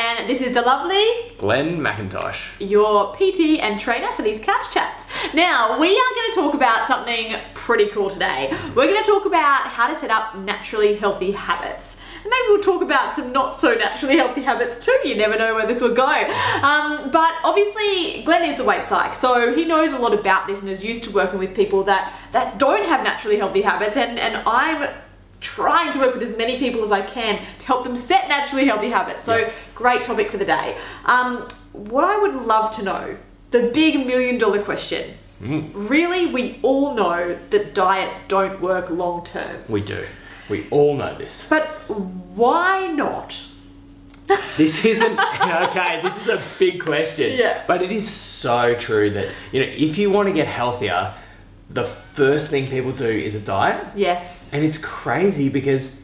And this is the lovely Mackintosh, your PT and trainer for these couch chats. Now, we are going to talk about something pretty cool today. We're going to talk about how to set up naturally healthy habits. And maybe we'll talk about some not so naturally healthy habits too. You never know where this will go. But obviously, Glenn is the weight psych, so he knows a lot about this and is used to working with people that don't have naturally healthy habits. And I'm trying to work with as many people as I can to help them set naturally healthy habits. So great topic for the day. What I would love to know, the big $1 million question. Really, we all know that diets don't work long term. We do. We all know this. But why not? This isn't, okay, this is a big question. Yeah. But it is so true that, if you want to get healthier, the first thing people do is a diet. Yes. And it's crazy because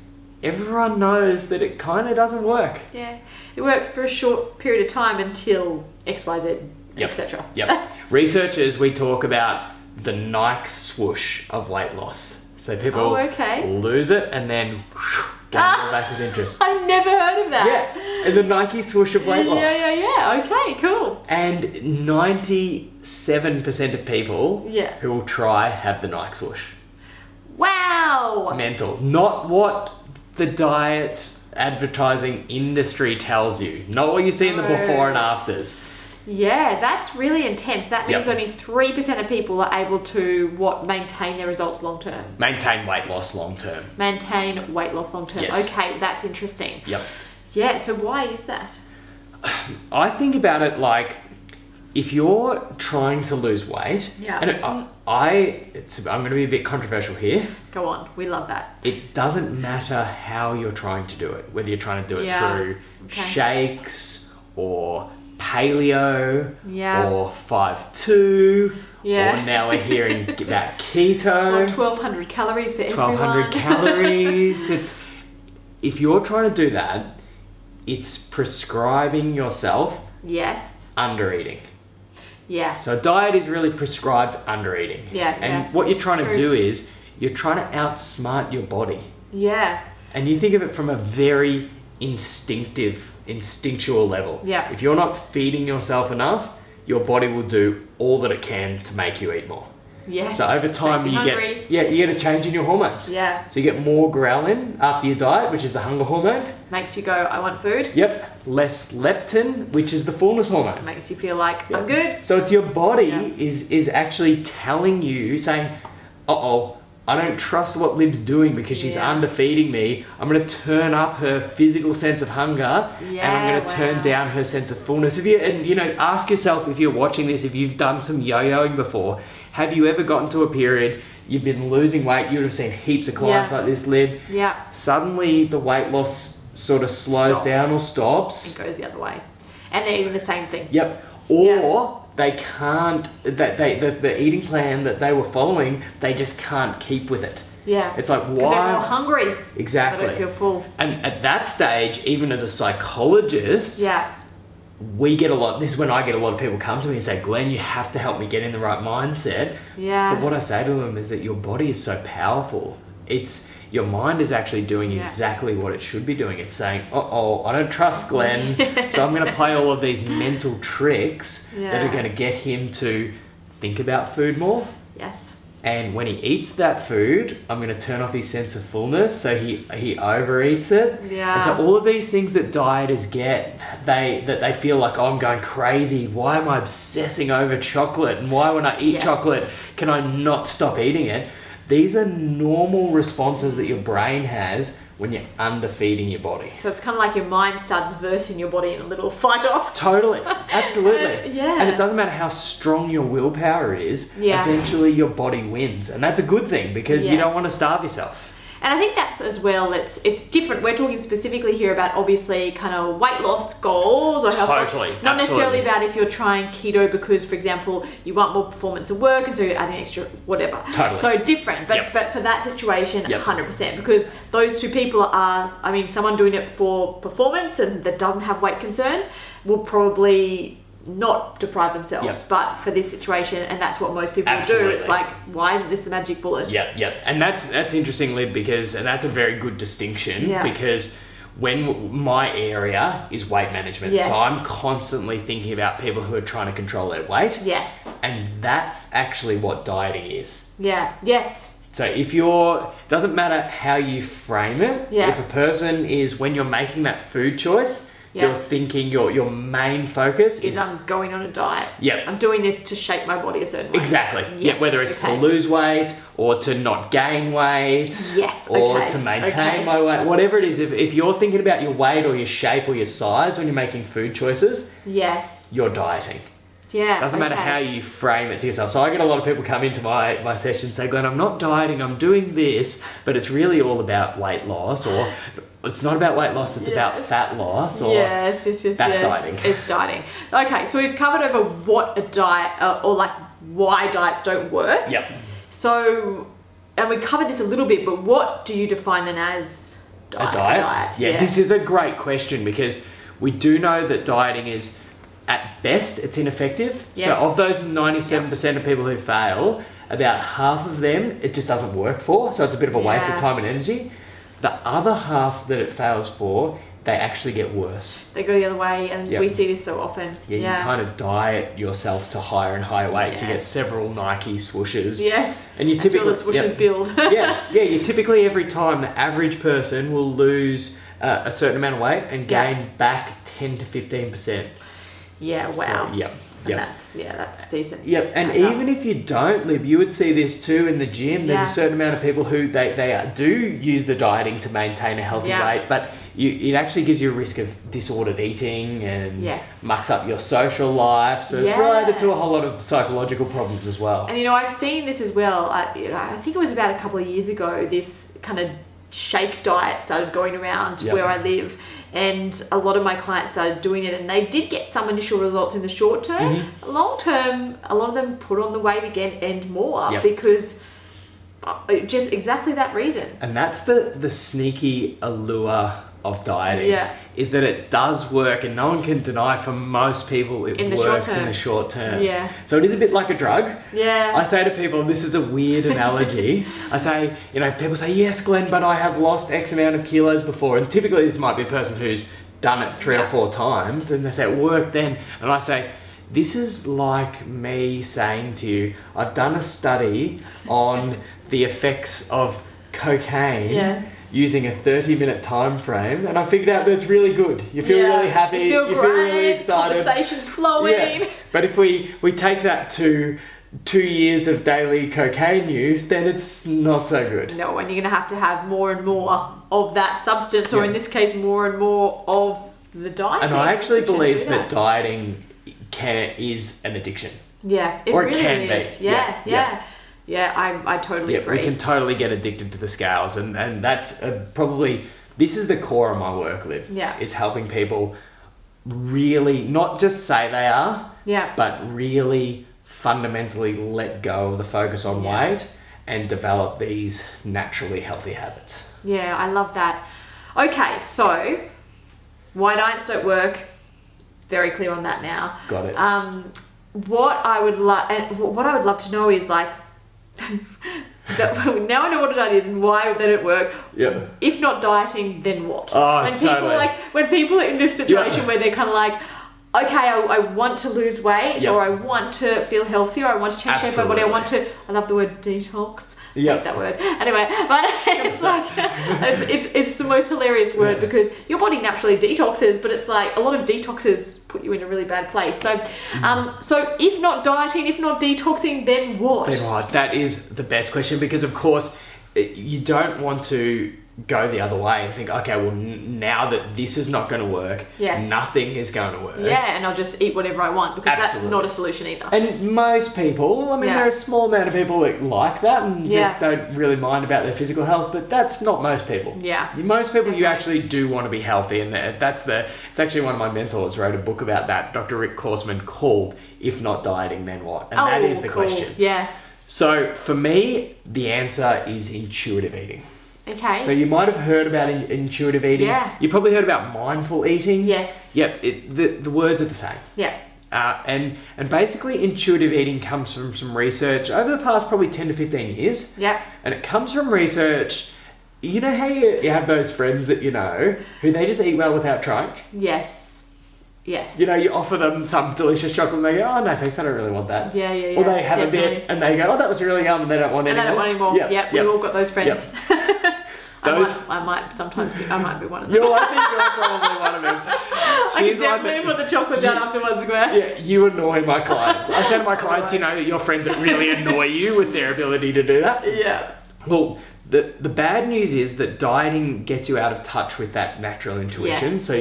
everyone knows that it kind of doesn't work. Yeah. It works for a short period of time until XYZ, etc. Yep. Researchers, we talk about the Nike swoosh of weight loss. So people lose it and then gain it back with interest. I've never heard of that. Yeah, and the Nike swoosh of weight loss. Yeah. Okay, cool. And 97% of people who will try have the Nike swoosh. Wow. Mental. Not what the diet advertising industry tells you. Not what you see in the before and afters. Yeah, that's really intense. That means only 3% of people are able to maintain their results long term. Maintain weight loss long term. Maintain weight loss long term. Yes. Okay, that's interesting. Yep. Yeah, so why is that? I think about it like, if you're trying to lose weight, and I'm going to be a bit controversial here. Go on, we love that. It doesn't matter how you're trying to do it, whether you're trying to do it through shakes or paleo or 5-2 or now we're hearing about keto. Or 1,200 calories for everyone. 1,200 calories. If you're trying to do that, it's prescribing yourself under eating. Yeah. So a diet is really prescribed under eating. And what you're trying to do is you're trying to outsmart your body. Yeah. And you think of it from a very instinctual level. Yeah. If you're not feeding yourself enough, your body will do all that it can to make you eat more. Yes. So over time you get a change in your hormones. Yeah. So you get more ghrelin after your diet, which is the hunger hormone. Makes you go, I want food. Yep. Less leptin, which is the fullness hormone. Makes you feel like I'm good. So it's your body is actually telling you, saying, uh-oh, I don't trust what Lib's doing because she's underfeeding me. I'm going to turn up her physical sense of hunger and I'm going to turn down her sense of fullness. Ask yourself, if you're watching this, if you've done some yo-yoing before, have you ever gotten to a period you've been losing weight? You would have seen heaps of clients like this, Lib. Yeah. Suddenly the weight loss sort of slows down or stops. It goes the other way. And they're eating the same thing. Yep. Or they can't, the eating plan that they were following, they just can't keep with it. Yeah. It's like, why? Because they're more hungry. Exactly. They don't feel full. And at that stage, even as a psychologist, we get a lot, this is when I get a lot of people come to me and say, Glenn, you have to help me get in the right mindset. Yeah. But what I say to them is that your body is so powerful. Your mind is actually doing exactly what it should be doing. It's saying, uh-oh, I don't trust Glenn, so I'm going to play all of these mental tricks that are going to get him to think about food more. Yes. And when he eats that food, I'm going to turn off his sense of fullness, so he overeats it. Yeah. And so all of these things that dieters get, they feel like, oh, I'm going crazy. Why am I obsessing over chocolate? And why when I eat chocolate, can I not stop eating it? These are normal responses that your brain has when you're underfeeding your body. So it's kind of like your mind starts versing your body in a little fight off. Totally, absolutely. And it doesn't matter how strong your willpower is, eventually your body wins. And that's a good thing because you don't want to starve yourself. And I think that's as well, it's different. We're talking specifically here about obviously kind of weight loss goals or health goals. Not necessarily about if you're trying keto because, for example, you want more performance at work and so you're adding extra whatever. Totally. So different, but for that situation, 100%, because those two people are, I mean, someone doing it for performance and that doesn't have weight concerns will probably not deprive themselves, but for this situation, and that's what most people do. It's like, why isn't this the magic bullet? And that's interesting, Lib, because, and that's a very good distinction, because when my area is weight management, yes. so I'm constantly thinking about people who are trying to control their weight. Yes. And that's actually what dieting is. Yeah, yes. So doesn't matter how you frame it, if a person is, when you're making that food choice, you're thinking your main focus is I'm going on a diet. Yep. I'm doing this to shape my body a certain way. Exactly. Yes. Yeah, whether it's to lose weight or to not gain weight. Yes. Or to maintain my weight. Whatever it is, if you're thinking about your weight or your shape or your size when you're making food choices, yes, you're dieting. Yeah. Doesn't matter how you frame it to yourself. So I get a lot of people come into my session and say, Glenn, I'm not dieting, I'm doing this, but it's really all about weight loss, or it's not about weight loss, it's about fat loss, or yes, that's dieting. It's dieting. Okay, so we've covered over what a diet, or like why diets don't work. Yep. So, and we covered this a little bit, but what do you define then as diet? A diet? Yeah, this is a great question, because we do know that dieting is, at best, it's ineffective. Yes. So of those 97% of people who fail, about half of them it just doesn't work for. So it's a bit of a waste of time and energy. The other half that it fails for, they actually get worse. They go the other way, and we see this so often. Yeah, you kind of diet yourself to higher and higher weights. You get several Nike swooshes. Yes. And you typically until the swooshes build. You typically every time the average person will lose a certain amount of weight and gain back 10 to 15%. Yeah, wow. So, that's decent. Yep, and even if you don't, Lib, you would see this too in the gym. There's a certain amount of people who they do use the dieting to maintain a healthy weight, but it actually gives you a risk of disordered eating and mucks up your social life. So it's related to a whole lot of psychological problems as well. And I've seen this as well. I think it was about a couple of years ago, this kind of shake diet started going around where I live, and a lot of my clients started doing it, and they did get some initial results in the short term. Long term, a lot of them put on the weight again and more because just exactly that reason. And that's the sneaky allure of dieting, is that it does work, and no one can deny, for most people it works in the short term. So it is a bit like a drug. I say to people, this is a weird analogy. I say, people say, yes, Glenn, but I have lost X amount of kilos before, and typically this might be a person who's done it 3 or 4 times, and they say it worked then, and I say, this is like me saying to you, I've done a study on the effects of cocaine using a 30-minute time frame, and I figured out that it's really good. You feel really happy, you feel really excited. Conversation's flowing. But if we take that to 2 years of daily cocaine use, then it's not so good. No, and you're gonna have to have more and more of that substance, or in this case, more and more of the diet. And I actually believe that dieting is an addiction. Yeah, it really is. Yeah, I totally agree. We can totally get addicted to the scales, and that's probably, this is the core of my work, Liv. Is helping people really not just say they are, but really fundamentally let go of the focus on weight and develop these naturally healthy habits. Yeah, I love that. Okay, so why diets don't work? Very clear on that now. Got it. What I would love to know is like, now I know what a diet is and why that it work. If not dieting, then what? When people are in this situation where they're kind of like, okay, I want to lose weight, or I want to feel healthier, or I want to change shape of my body, I love the word detox. I hate that word. Anyway, but it's like, it's the most hilarious word because your body naturally detoxes, but it's like a lot of detoxes put you in a really bad place. So, so if not dieting, if not detoxing, then what? Then what? That is the best question, because of course you don't want to go the other way and think, okay, well, now that this is not going to work, nothing is going to work. And I'll just eat whatever I want, because that's not a solution either. And most people, I mean, there are a small amount of people that like that and just don't really mind about their physical health, but that's not most people. Most people, you actually do want to be healthy, and it's actually one of my mentors wrote a book about that, Dr. Rick Korsman, called If Not Dieting, Then What? And that is the question. So for me, the answer is intuitive eating. Okay. So you might have heard about intuitive eating. You probably heard about mindful eating. The words are the same. And basically intuitive eating comes from some research over the past probably 10 to 15 years. And it comes from research You know how you have those friends that you know, who they just eat well without trying? Yes. Yes. You know, you offer them some delicious chocolate and they go, oh no thanks, I don't really want that. Yeah. Or they have a bit and they go, oh that was really yum, and they don't want any more. And they don't want any more. Yep. We've all got those friends. Yep. I might sometimes be, I might be one of them. I think you're probably one of them. I can definitely put the chocolate down after one square. Yeah, you annoy my clients. I say to my clients, you know that your friends that really annoy you with their ability to do that. Yeah. Well, the bad news is that dieting gets you out of touch with that natural intuition. Yes, so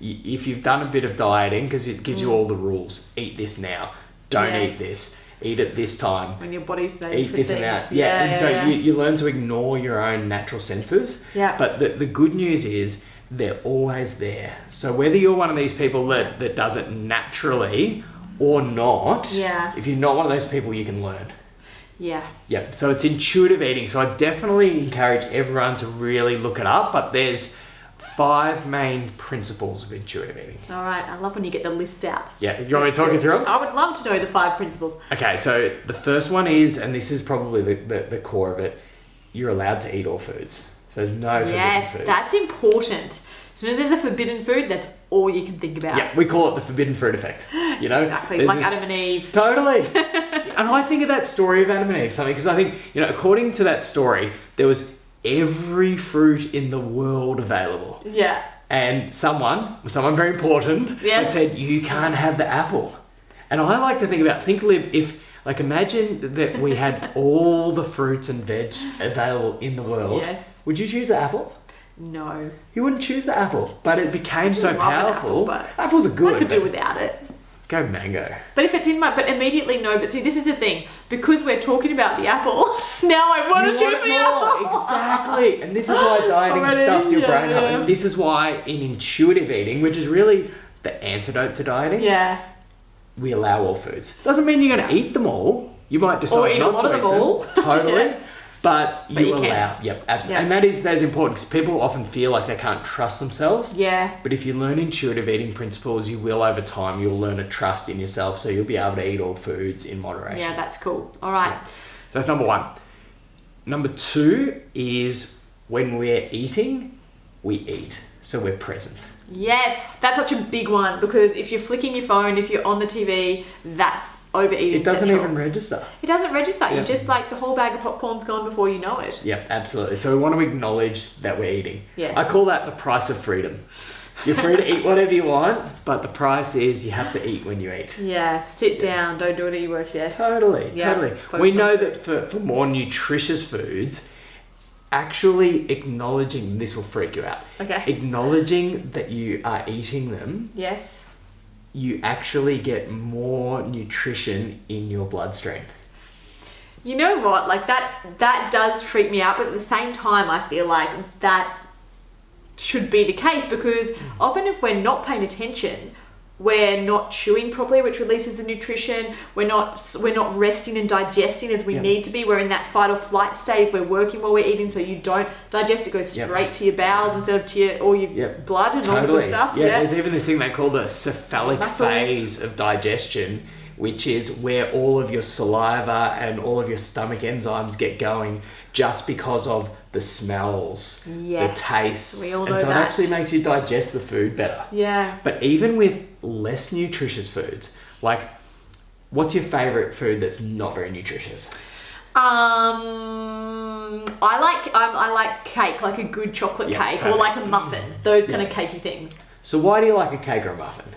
if you've done a bit of dieting, because it gives you all the rules, eat this now, don't eat this, eat at this time. When your body's made eat for this things. and that. Yeah, and so you learn to ignore your own natural senses. Yeah. But the good news is they're always there. So whether you're one of these people that does it naturally or not, if you're not one of those people, you can learn. Yeah. Yep. So it's intuitive eating. So I definitely encourage everyone to really look it up. But there's 5 main principles of intuitive eating. All right. I love when you get the lists out. Yeah. You want me to talk you through them? I would love to know the 5 principles. Okay. So the first one is, and this is probably the core of it, you're allowed to eat all foods. So there's no forbidden foods. Yes, that's important. As soon as there's a forbidden food, that's all you can think about. Yeah, we call it the forbidden fruit effect. You know, exactly, like Adam and Eve. Totally. And I think of that story of Adam and Eve something because I think, you know, according to that story, there was every fruit in the world available. Yeah. And someone very important, said you can't have the apple. And I like to think Lib, if imagine that we had all the fruits and veg available in the world. Yes. Would you choose the apple? No. You wouldn't choose the apple, but it became so powerful. Apples are good. I could do without it. Go mango. But if it's in but immediately no. But see, this is the thing. Because we're talking about the apple, now I want to choose the apple. Exactly. And this is why dieting stuffs your brain up. And this is why in intuitive eating, which is really the antidote to dieting, we allow all foods. Doesn't mean you're going to eat them all. You might decide not to eat them all. Totally. But you allow, absolutely. And that is important because people often feel like they can't trust themselves. Yeah. But if you learn intuitive eating principles, you will over time, you'll learn to trust in yourself. So you'll be able to eat all foods in moderation. Yeah, that's cool. All right. Yeah. So that's number 1. Number 2 is when we're eating, we eat. So we're present. Yes, that's such a big one because if you're flicking your phone, if you're on the TV, that's overeating. It doesn't even register. It doesn't register. You're just like the whole bag of popcorn's gone before you know it. Yeah, absolutely. So we want to acknowledge that we're eating. Yeah. I call that the price of freedom. You're free to eat whatever you want, but the price is you have to eat when you eat. Yeah, sit down, don't do it at your work desk. Totally, totally. We know that for more nutritious foods, actually acknowledging, this will freak you out. Okay. Acknowledging that you are eating them. Yes. You actually get more nutrition in your bloodstream. You know what, like that does freak me out, but at the same time I feel like that should be the case because often if we're not paying attention, we're not chewing properly, which releases the nutrition. We're not resting and digesting as we need to be. We're in that fight or flight state if we're working while we're eating, so you don't digest. It goes straight to your bowels instead of to all your blood and all the good stuff. Yeah, there's even this thing they call the cephalic phase of digestion, which is where all of your saliva and all of your stomach enzymes get going just because of the smells, the tastes. We all know that. And so it actually makes you digest the food better. Yeah. But even with less nutritious foods, like what's your favorite food that's not very nutritious? I like cake, like a good chocolate cake, or like a muffin, those kind of cakey things. So why do you like a cake or a muffin?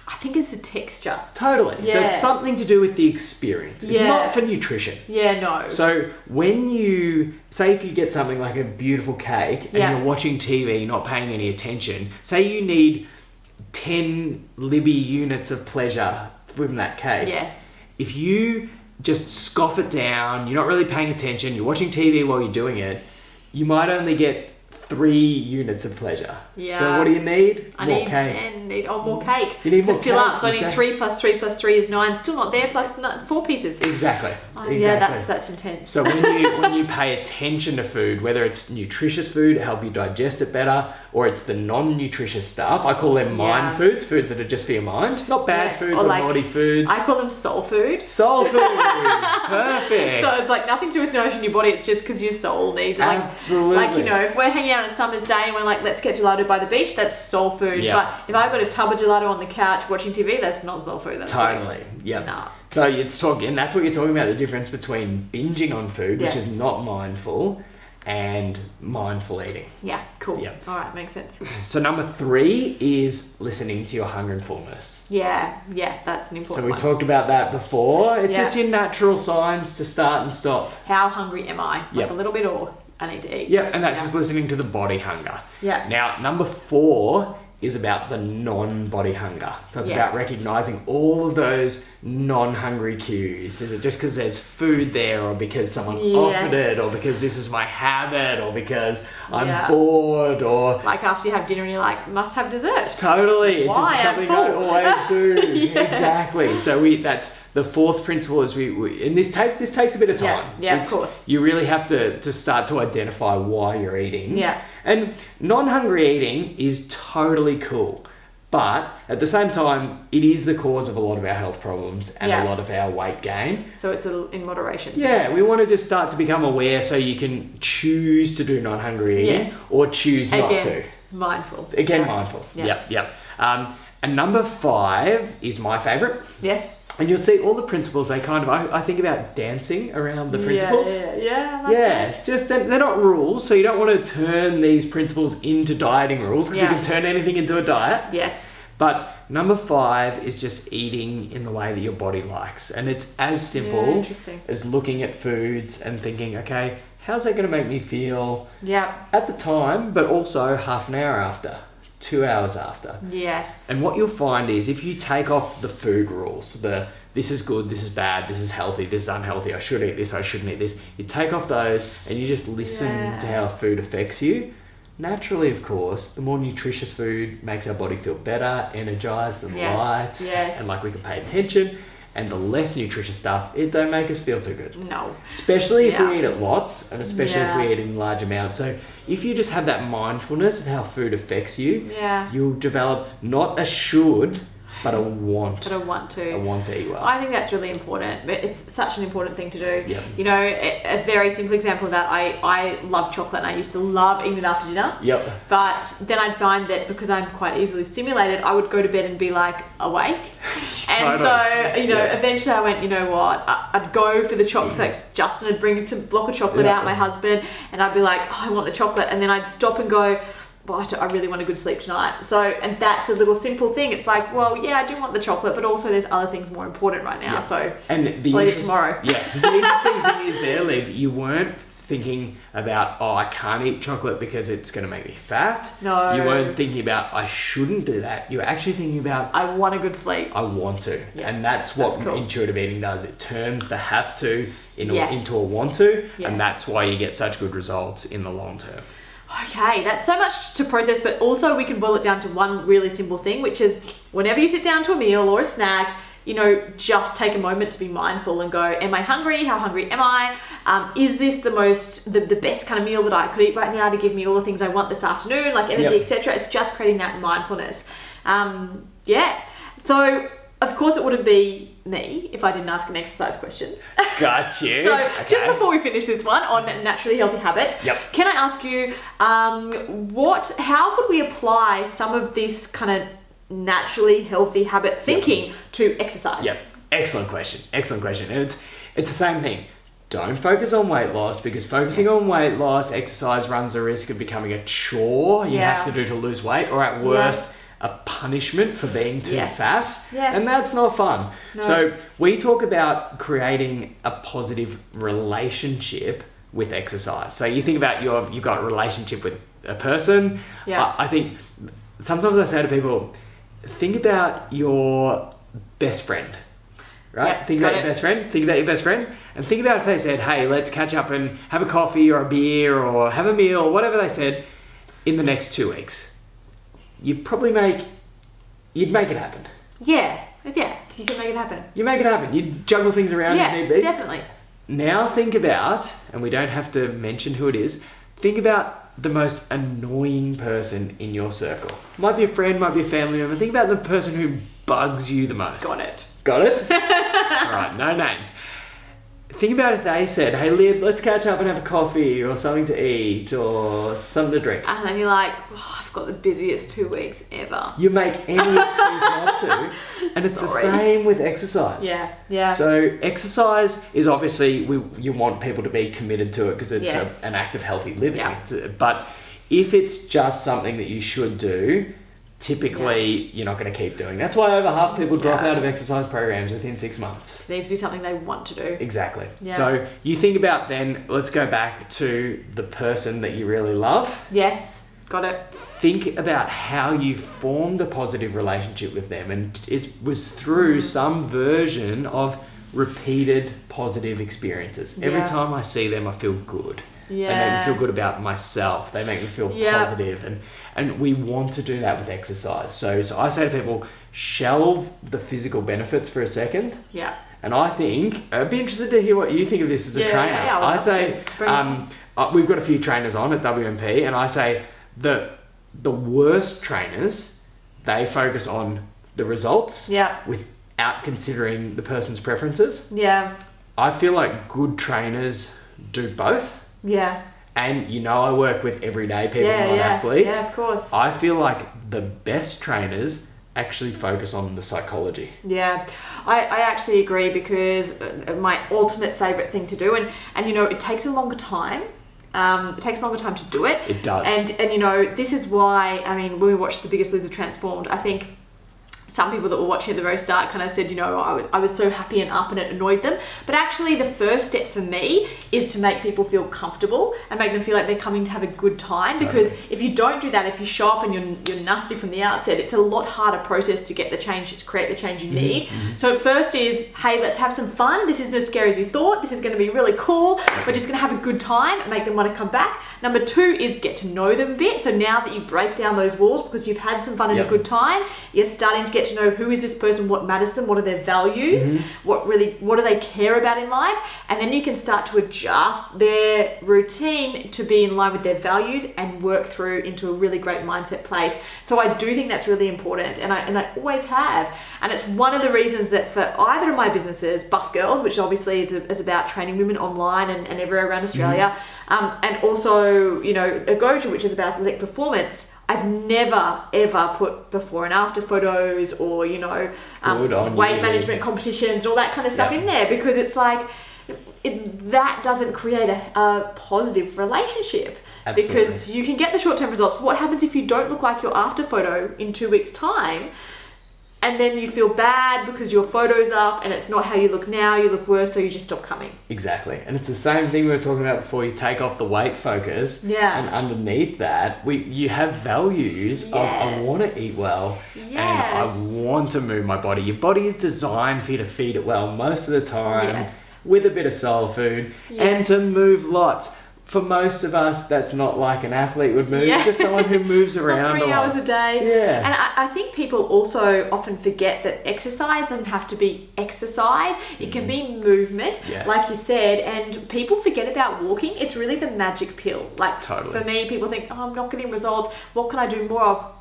I think it's the texture. Totally. Yeah. So it's something to do with the experience. It's not for nutrition. Yeah, no. So when you, say if you get something like a beautiful cake and you're watching TV, not paying any attention, say you need 10 Libby units of pleasure from that cake. Yes. If you just scoff it down, you're not really paying attention, you're watching TV while you're doing it, you might only get 3 units of pleasure. Yeah. So what do you need? More cake. More cake. You need more to fill up. So I need 3 plus 3 plus 3 is 9. Still not there. Plus 4 pieces. Exactly. Yeah, that's intense. So when you pay attention to food, whether it's nutritious food, help you digest it better, or it's the non-nutritious stuff. I call them mind foods, foods that are just for your mind. Not bad foods or like, naughty foods. I call them soul food. Soul food, perfect. So it's like nothing to do with nourishing your body, it's just because your soul needs it. Like, absolutely. Like, you know, if we're hanging out on a summer's day and we're like, let's get gelato by the beach, that's soul food. But if I've got a tub of gelato on the couch watching TV, that's not soul food. That's totally. Yeah. Nah. So it's talking, and that's what you're talking about, the difference between binging on food, which is not mindful, and mindful eating. Yeah, cool. Yeah. All right, makes sense. So number 3 is listening to your hunger and fullness. Yeah, that's an important one. So we talked about that before. It's just your natural signs to start and stop. How hungry am I? Like a little bit, or I need to eat. Yeah, and that's just listening to the body hunger. Yeah. Now, number 4 is about the non-body hunger. So it's about recognizing all of those non-hungry cues. Is it just because there's food there, or because someone offered it, or because this is my habit, or because I'm bored, or... Like after you have dinner and you're like, must have dessert. Totally. It's just something I always do. Exactly. So that's the 4th principle is and this takes a bit of time. Yeah, of course. You really have to start to identify why you're eating. Yeah. And non-hungry eating is totally cool. But at the same time, it is the cause of a lot of our health problems and a lot of our weight gain. So it's in moderation. Yeah, we want to just start to become aware so you can choose to do non-hungry eating or choose not to. Mindful. Again, mindful. Yep. And number 5 is my favourite. Yes. And you'll see all the principles, they kind of, I think about dancing around the principles. I like that. Just they're not rules, so you don't want to turn these principles into dieting rules, because you can turn anything into a diet. Yes. But number 5 is just eating in the way that your body likes. And it's as simple as looking at foods and thinking, okay, how's that going to make me feel at the time, but also half an hour after, 2 hours after. Yes. And what you'll find is if you take off the food rules, this is good, this is bad, this is healthy, this is unhealthy, I should eat this, I shouldn't eat this. You take off those and you just listen to how food affects you. Naturally, of course, the more nutritious food makes our body feel better, energized and light, and like we can pay attention. And the less nutritious stuff, it don't make us feel too good. No. Especially if we eat it lots, and especially if we eat in large amounts. So if you just have that mindfulness of how food affects you, you'll develop not a should, but a want. But a want to. A want to eat well. I think that's really important. But it's such an important thing to do. Yep. You know, a very simple example of that, I love chocolate, and I used to love eating it after dinner. Yep. But then I'd find that because I'm quite easily stimulated, I would go to bed and be like awake. And so, you know, eventually I went, you know what, I'd go for the chocolate. Like Justin would bring a block of chocolate out, my husband, and I'd be like, oh, I want the chocolate. And then I'd stop and go, I really want a good sleep tonight. So, and that's a little simple thing. It's like, well, yeah, I do want the chocolate, but also there's other things more important right now. So, and I'll eat it tomorrow. Yeah, the interesting thing is there, Liv, you weren't thinking about, oh, I can't eat chocolate because it's going to make me fat. No. You weren't thinking about, I shouldn't do that. You were actually thinking about, I want a good sleep. I want to. Yeah. And that's what intuitive eating does. It turns the have to into a want to. And that's why you get such good results in the long term. Okay, that's so much to process, but also we can boil it down to one really simple thing, which is whenever you sit down to a meal or a snack, you know, just take a moment to be mindful and go, am I hungry? How hungry am I? Is this the best kind of meal that I could eat right now to give me all the things I want this afternoon, like energy, etc. It's just creating that mindfulness. So, of course, it wouldn't be me if I didn't ask an exercise question. Got you. So, just before we finish this one on naturally healthy habits, can I ask you, how could we apply some of this kind of naturally healthy habit thinking to exercise? Excellent question. Excellent question. And it's the same thing. Don't focus on weight loss, because focusing on weight loss, exercise runs the risk of becoming a chore you have to do to lose weight, or at worst, a punishment for being too fat. And that's not fun. No. So we talk about creating a positive relationship with exercise. So you think about you've got a relationship with a person. I think sometimes I say to people, think about your best friend, right? Think about your best friend, think about your best friend, and think about if they said, hey, let's catch up and have a coffee or a beer or have a meal, or whatever they said, in the next 2 weeks. You'd make it happen. Yeah, you can make it happen. You make it happen. You juggle things around if need be. Definitely. Now think about, and we don't have to mention who it is, think about the most annoying person in your circle. Might be a friend, might be a family member. Think about the person who bugs you the most. Got it. Got it? All right, no names. Think about if they said, hey Lib, let's catch up and have a coffee or something to eat or something to drink. And then you're like, oh, I've got the busiest 2 weeks ever. You make any excuse not to. And it's the same with exercise. Yeah, yeah. So exercise is obviously, you want people to be committed to it because it's an act of healthy living. Yeah. But if it's just something that you should do, typically you're not going to keep doing. That's why over half people drop out of exercise programs within 6 months. It needs to be something they want to do. Exactly. Yeah. So you think about then, let's go back to the person that you really love. Yes, got it. Think about how you formed a positive relationship with them, and it was through some version of repeated positive experiences. Every time I see them, I feel good. Yeah. They make me feel good about myself. They make me feel positive. And we want to do that with exercise. So I say to people, shelve the physical benefits for a second. Yeah. And I think, I'd be interested to hear what you think of this as a trainer. Yeah, I say, we've got a few trainers on at WMP, and I say the worst trainers, they focus on the results without considering the person's preferences. Yeah. I feel like good trainers do both. Yeah. And you know, I work with everyday people, not athletes. Yeah, of course. I feel like the best trainers actually focus on the psychology. Yeah, I actually agree, because my ultimate favourite thing to do, and you know, it takes a longer time. It takes a longer time to do it. It does. And you know, this is why, I mean, when we watched The Biggest Loser Transformed, I think some people that were watching at the very start kind of said, you know, I was so happy and up and it annoyed them. But actually the first step for me is to make people feel comfortable and make them feel like they're coming to have a good time. Because if you don't do that, if you show up and you're nasty from the outset, it's a lot harder process to get the change, to create the change you need. So first is, hey, let's have some fun. This isn't as scary as you thought. This is going to be really cool. We're just going to have a good time and make them want to come back. Number two is get to know them a bit. So now that you break down those walls because you've had some fun and a good time, you're starting to get to know who is this person, what matters to them, what are their values, what do they care about in life, and then you can start to adjust their routine to be in line with their values and work through into a really great mindset place. So I do think that's really important, and I always have, and it's one of the reasons that for either of my businesses, Buff Girls, which obviously is about training women online and everywhere around Australia, and also, you know, Agoja, which is about athletic performance, I've never ever put before and after photos or, you know, weight management competitions and all that kind of stuff in there, because it's like, that doesn't create a positive relationship. Absolutely. Because you can get the short-term results, but what happens if you don't look like your after photo in 2 weeks' time? And then you feel bad because your photo's up and it's not how you look now, you look worse, so you just stop coming. Exactly. And it's the same thing we were talking about before. You take off the weight focus, and underneath that, you have values of, I want to eat well, and I want to move my body. Your body is designed for you to feed it well most of the time, with a bit of soul food, and to move lots. For most of us, that's not like an athlete would move, just someone who moves around 3 hours a day. Yeah. And I think people also often forget that exercise doesn't have to be exercise. It can be movement, like you said, and people forget about walking. It's really the magic pill. Like, for me, people think, oh, I'm not getting results. What can I do more of?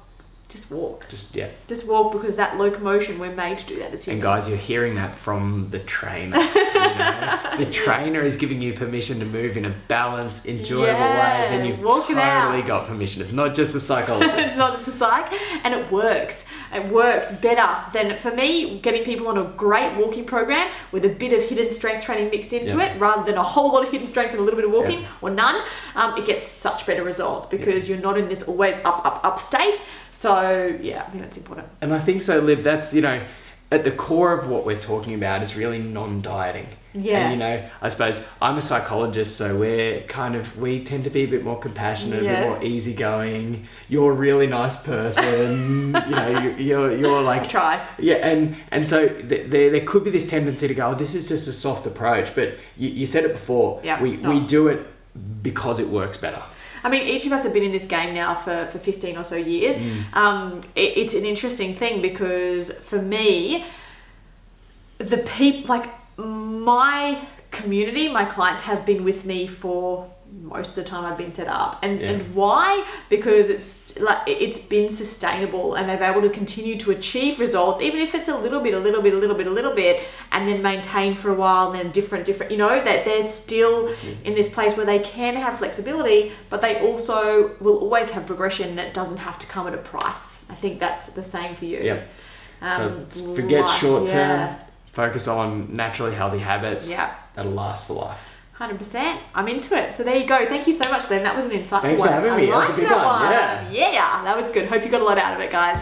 Just walk. Just walk, because that locomotion, we're made to do that as humans. And guys, you're hearing that from the trainer. You know? The trainer is giving you permission to move in a balanced, enjoyable way. Then you've totally got permission. It's not just the psychologist. It's not just the psych. And it works. It works better than, for me, getting people on a great walking program with a bit of hidden strength training mixed into it, rather than a whole lot of hidden strength and a little bit of walking, or none. It gets such better results, because you're not in this always up state. So yeah, I think that's important. And I think so, Liv, that's, you know, at the core of what we're talking about is really non-dieting. Yeah. And, you know, I suppose I'm a psychologist, so we tend to be a bit more compassionate, a bit more easygoing. You're a really nice person. You know, you're like, try. Yeah, and so there could be this tendency to go, oh, this is just a soft approach, but you said it before. Yeah, we do it because it works better. I mean, each of us have been in this game now for 15 or so years. It's an interesting thing, because for me, the people, like my community, my clients have been with me for most of the time I've been set up. And why? Because it's been sustainable, and they've been able to continue to achieve results, even if it's a little bit, and then maintain for a while, and then different, you know, that they're still in this place where they can have flexibility, but they also will always have progression, and it doesn't have to come at a price. I think that's the same for you. Yep. So forget short term, focus on naturally healthy habits that'll last for life. 100%. I'm into it. So there you go. Thank you so much, Glenn. That was an insightful one. Thanks for having me. That was a good one. Yeah, that was good. Hope you got a lot out of it, guys.